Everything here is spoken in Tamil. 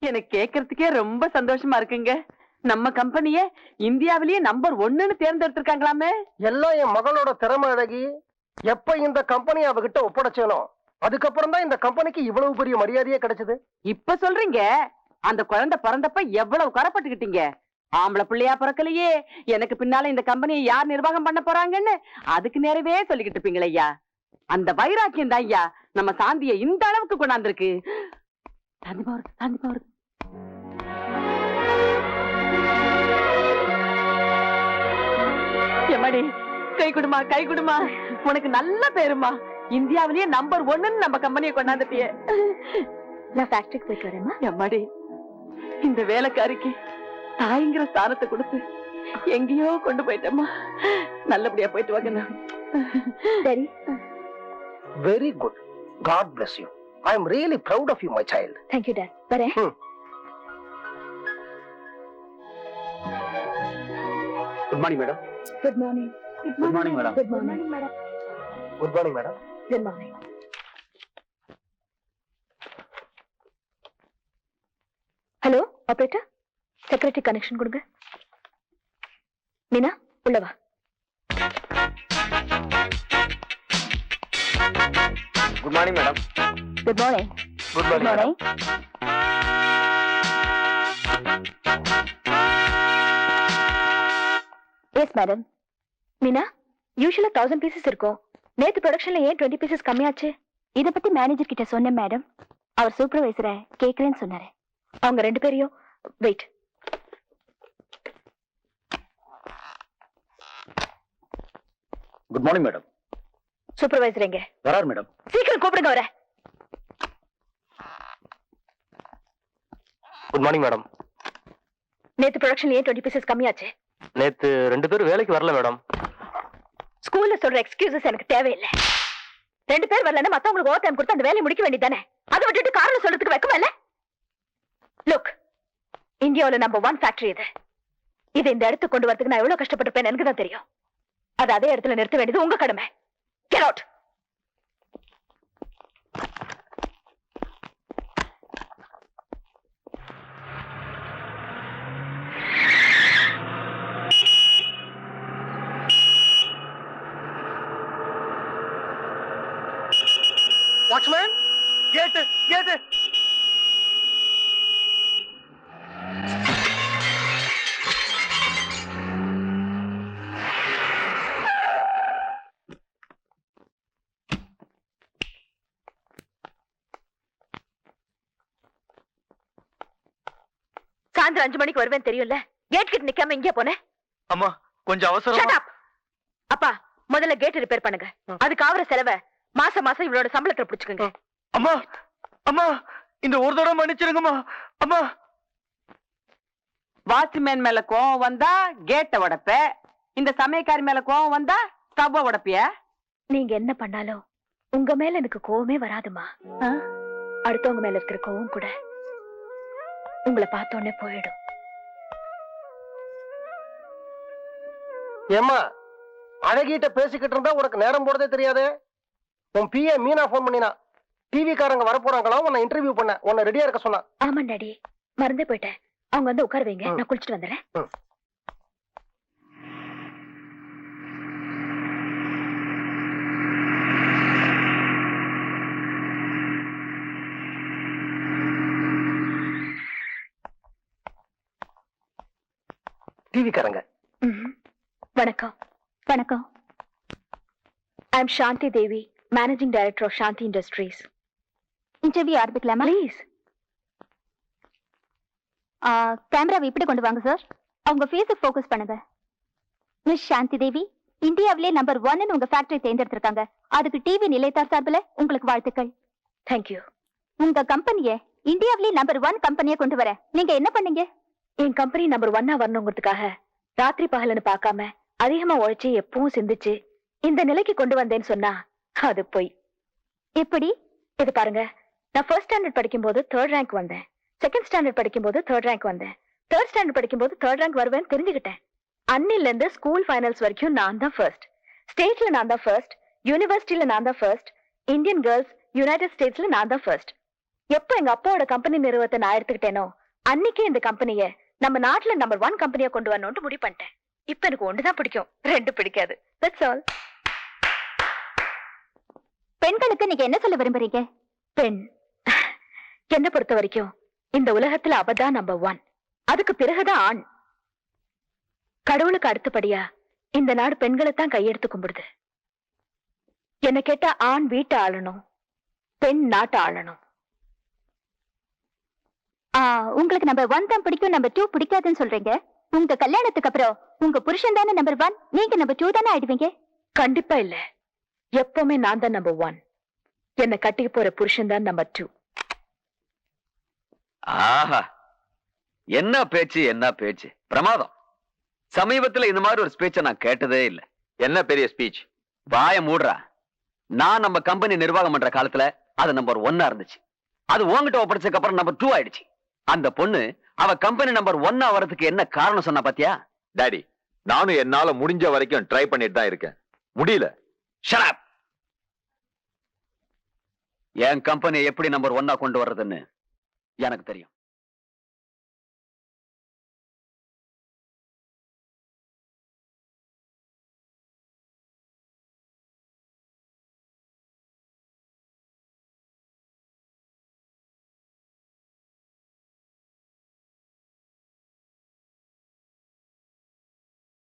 எனக்கு கேக்குறதுக்கே ரொம்ப சந்தோஷமா இருக்குங்க. நம்ம கம்பெனிய இந்தியாவிலேயே நம்பர் 1ன்னு தேர்ந்தெடுத்திருக்காங்களாமே. எல்லாம் என் மகளோட திறமை அழகி. எப்ப இந்த கம்பெனி அவகிட்ட ஒப்படைச்சேனோ அதுக்கப்புறம் தான் இந்த கம்பெனிக்கு இவ்வளவு பெரிய மரியாதையே கிடைச்சது. இப்ப சொல்றீங்க? அந்த குழந்தை பிறந்தப்ப எவ்வளவு கரப்பட்டுக்கிட்டீங்க. ஆம்பளை பிள்ளையா பிறக்கலையே, எனக்கு பின்னால இந்த கம்பெனியை யார் நிர்வாகம் பண்ண போறாங்கன்னு அதுக்கு நேரவே சொல்லிக்கிட்டு இருப்பீங்களே ஐயா. அந்த வைராக்கியம் தான் ஐயா நம்ம சாந்தியை இந்த அளவுக்கு கொண்டாந்துருக்கு. சாந்தி போறது, சாந்தி போறது. எம்மாடி, கை குடுமா, கை குடுமா. உனக்கு நல்ல பேருமா. இந்தியாவிலேயே நம்பர் 1ன்னு நம்ம கம்பெனியை கொண்டாந்துட்டியே. நான் ஃபேக்டரிக்கு போயிட்டு வரேம்மா. எம்மாடி, இந்த வேலைக்காரிக்கு தாய்ங்கிற ஸ்தானத்தை கொடுத்து எங்கேயோ கொண்டு போயிட்டேம்மா. நல்லபடியா போயிட்டு வாங்க. சரி. Very good. God bless you. I am really proud of you, my child. Thank you, Dad. வரேன். Good morning, madam. Good morning. Good morning, madam. Good morning, madam. Good morning, madam. Good morning. Hello operator, secretary connection கொடுங்க. மீனா உள்ள வா. Good morning, madam. Good morning. Good morning, madam. Yes madam. Meena, usually 1000 pieces இருக்கும். நேத்து ப்ரொடக்ஷன்ல ஏன் 20 பீசஸ் கம்மியாச்சு? இத பத்தி மேனேஜர் கிட்ட சொன்னேன் மேடம். அவர் சூப்பர்வைசரை கேக்குறேன்னு சொன்னாரு. அவங்க 2 பேரையும் wait. Good morning, madam. Supervisor எங்க? வரார் மேடம். சீக்கிரம் கூப்பிடுங்க வர. Good morning madam. நேத்து ப்ரொடக்ஷன்ல ஏன் 20 பீசஸ் கம்மியாச்சு? நேத்து 2 பேர் வேலைக்கு வரல மேடம். ஸ்கூல்ல சொல்ற எக்ஸ்கியூசஸ் எனக்கு தேவையில்லை. 2 பேர் வரலன்னா மத்தவங்களுக்கு ஓவர் டைம் கொடுத்து அந்த வேலையை முடிக்க வேண்டியதானே. அதை விட்டுட்டு காரணம் சொல்றதுக்கு வெக்கமா இல்ல? லுக், இந்தியாவுல நம்பர் 1 ஃபேக்டரி இது. இதை இந்த இடத்துக்கு கொண்டு வரதுக்கு நான் எவ்வளவு கஷ்டப்பட்டிருப்பேன் எனக்கு தான் தெரியும். அது அதே இடத்துல நிறுத்த வேண்டியது உங்க கடமை. Get out. Watchman, gate. சாயந்தரம் 5 மணிக்கு வருவேன் தெரியும்ல. கேட் கிட்ட நிக்காம இங்கே போனே. அம்மா கொஞ்சம் அவசரம். Shut up. அப்பா, முதல்ல கேட் ரிப்பேர் பண்ணுங்க. அதுக்கு ஆவற செலவை மாசம் மாசம் இவளோட சம்பளத்தை பிடிச்சுக்கங்க. அம்மா அம்மா இந்த ஒரு தடவை மன்னிச்சிருங்கம்மா. அம்மா, வாட்ச்மேன் மேல கோவம் வந்தா கேட்டை உடைப்ப, இந்த சமயக்காரி மேல கோவம் வந்தா ஸ்டவ்வ உடைப்பிய. நீங்க என்ன பண்ணாலும் உங்க மேல எனக்கு கோவமே வராதுமா. அடுத்தவங்க மேல இருக்கிற கோவம் கூட உங்களை பார்த்தோன்னே போயிடும். ஏம்மா அழகிட்ட பேசிக்கிட்டு இருந்தா உனக்கு நேரம் போறதே தெரியாது. உன் பிஏ மீனா போன் பண்ணினா டிவி காரங்க வர போறாங்களா, உன்னை இன்டர்வியூ பண்ண, உன்னை ரெடியா இருக்க சொன்னா. ஆமா டாடி, மறந்தே போயிட்டேன். அவங்க வந்து உட்கார வைங்க, நான் குளிச்சுட்டு வந்துடுறேன். டிவி காரங்க வணக்கம். வணக்கம். I am Shanthi Devi, managing director of Shanthi Industries. Interview ஆரம்பிக்கலாமா? ப்ளீஸ். கேமராவை இப்படி கொண்டு வாங்க சார். அவங்க ஃபேஸை ஃபோக்கஸ் பண்ணுங்க. மிஸ் சாந்தி தேவி, இந்தியாவிலே நம்பர் 1 உங்க ஃபேக்டரி தேர்ந்தெடுத்திருக்காங்க. அதுக்கு டிவி நிலையத்தார் சார்பில் உங்களுக்கு வாழ்த்துக்கள். தேங்க்யூ. உங்க கம்பெனியை இந்தியாவிலே நம்பர் 1 கம்பெனியை கொண்டு வர நீங்க என்ன பண்ணீங்க? என் கம்பெனி நம்பர் 1 வரணுங்கிறதுக்காக ராத்திரி பகலன்னு பார்க்காம அதிகமா உழைச்சி எப்பவும் சிந்திச்சு இந்த நிலைக்கு கொண்டு வந்தேன்னு சொன்னா அது போய். எப்படி? இது பாருங்க, நான் ஃபர்ஸ்ட் ஸ்டாண்டர்ட் படிக்கும்போது 3rd ரேங்க் வந்தேன். செகண்ட் ஸ்டாண்டர்ட் படிக்கும்போது 3rd ரேங்க் வந்தேன். 3rd ஸ்டாண்டர்ட் படிக்கும்போது 3rd ரேங்க் வருவேன்னு தெரிஞ்சுக்கிட்டேன். அன்னில இருந்து ஸ்கூல் ஃபைனல்ஸ் வரைக்கும் நான் தான் ஃபர்ஸ்ட். ஸ்டேட்ல நான் தான் ஃபர்ஸ்ட். யூனிவர்சிட்டியில நான் தான் ஃபர்ஸ்ட். இந்தியன் கேர்ள்ஸ் யுனைடெட் ஸ்டேட்ஸ்ல நான் தான் ஃபர்ஸ்ட். எப்ப எங்க அப்பாவோட கம்பெனி நிறுவனத்தை நான் எடுத்துக்கிட்டேனோ அன்னைக்கே இந்த கம்பெனிய நம்ம நாட்டுல நம்பர் 1 கம்பெனியா கொண்டு வரணும்னு முடிவு பண்ணிட்டேன். இப்ப எனக்கு ஒண்ணுதான் பிடிக்கும், 2 பிடிக்காது. That's all. பெண்களுக்கு நீங்க என்ன சொல்ல விரும்புறீங்க? பெண் என்ன பொறுத்த வரைக்கும் இந்த உலகத்துல அவதான் நம்பர் 1. அதுக்கு பிறகுதான் ஆண். கடவுளுக்கு அடுத்தபடியா இந்த நாடு பெண்களை தான் கையெடுத்து கும்பிடுது. என்ன கேட்டா ஆண் வீட்டை ஆளணும், பெண் நாட்டை ஆளணும். உங்களுக்கு நம்பர் 1 தான் பிடிக்கும், நம்பர் 2 பிடிக்காதுன்னு சொல்றீங்க. உங்க கல்யாணத்துக்கு அப்புறம் உங்க புருஷன் தானே நம்பர் 1, நீங்க நம்பர் 2 தானே ஆயிடுவீங்க? கண்டிப்பா இல்ல, எப்பவுமே நான் தான் நம்பர் 1. என்ன கட்டிக்க போற புருஷன் தான் நம்பர் 2. ஆஹா, என்ன பேச்சு என்ன பேச்சு, பிரமாதம். சமீபத்துல இந்த மாதிரி ஒரு ஸ்பீச்ச நான் கேட்டதே இல்ல. என்ன பெரிய ஸ்பீச்? வாய மூடுறா. நான் நம்ம கம்பெனி நிர்வாகம் பண்ற காலத்துல அது நம்பர் 1 இருந்துச்சு. அது உங்ககிட்ட ஒப்படைச்சதுக்கு அப்புறம் நம்பர் 2 ஆயிடுச்சு. அந்த பொண்ணு அவ கம்பெனி நம்பர் 1 ஆவறதுக்கு என்ன காரணம் சொன்னா பாத்தியா? டாடி, நானும் என்னால முடிஞ்ச வரைக்கும் ட்ரை பண்ணிட்டு தான் இருக்கேன். முடியல. Shut up. என் கம்பெனியை எப்படி நம்பர் 1 கொண்டு வர்றதுன்னு எனக்கு தெரியும்.